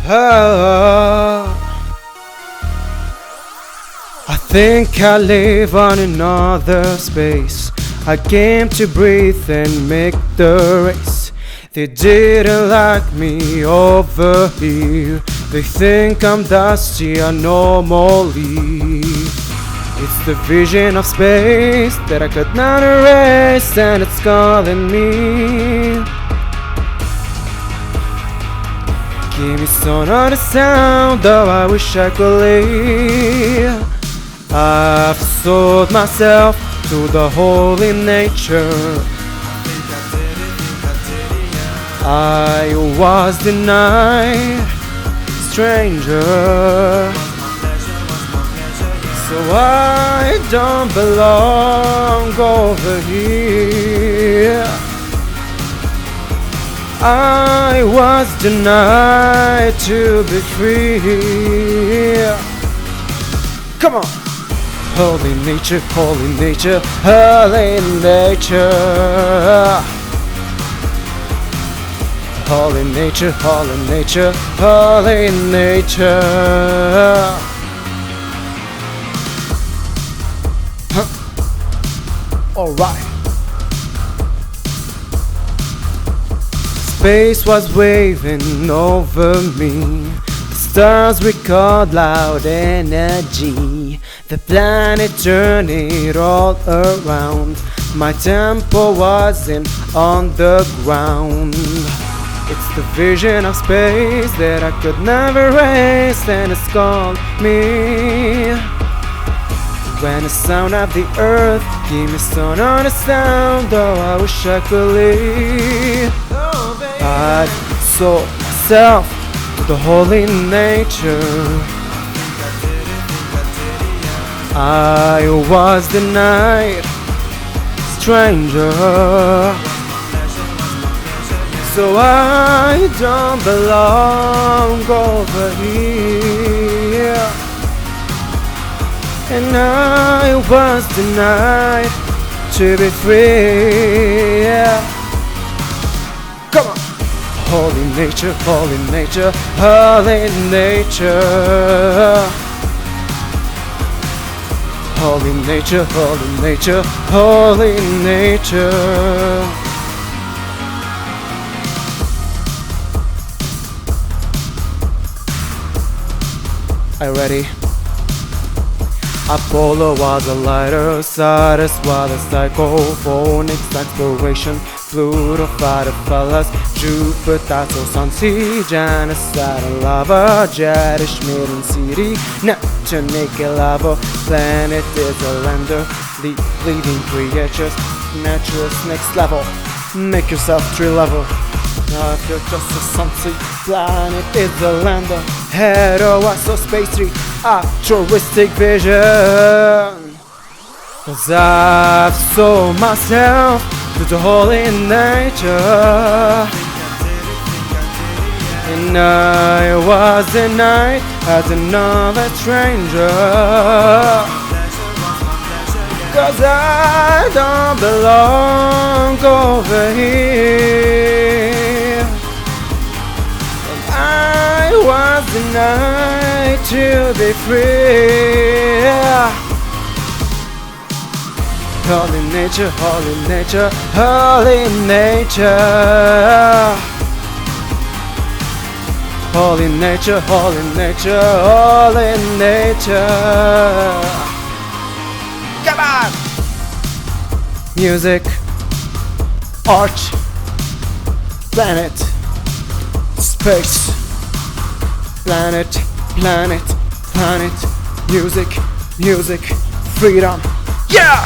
Oh, I think I live on another space. I came to breathe and make the race. They didn't like me over here. They think I'm dusty anomaly. It's the vision of space that I could not erase, and it's calling me. Give me some other sound, though I wish I could leave. I've sold myself to the holy nature. I was denied, stranger. So I don't belong over here. I was denied to be free. Come on! Holy nature, holy nature, holy nature. Holy nature, holy nature, holy nature. Alright. Space was waving over me. The stars record loud energy. The planet turning all around. My tempo wasn't on the ground. It's the vision of space that I could never erase, and it's called me. When the sound of the earth give me some other sound, though I wish I could leave. I sold myself to the holy nature. I was denied, stranger. So I don't belong over here. And I was denied to be free. Come on! Holy nature, holy nature, holy nature. Holy nature, holy nature, holy nature. Are you ready? Apollo was a lighter, Sardis was a psychophonics exploration, Pluto fighter fellas, Jupiter so Sun-Sea, Janus Saturn lava, Jadish Maiden City, Neptune naked lava, planet is a lander, leading creatures, naturalist next level, make yourself 3 level. Now if you're just a Sun-Sea, planet is a lander, hetero so space 3, altruistic vision. 'Cause I've sold myself to the holy nature, and I was denied as another stranger. 'Cause I don't belong over here, and I was denied to be free. Holy nature, holy nature, holy nature. Holy nature, holy nature, holy nature. Come on! Music, art, planet, space. Planet, planet, planet. Music, music, freedom. Yeah!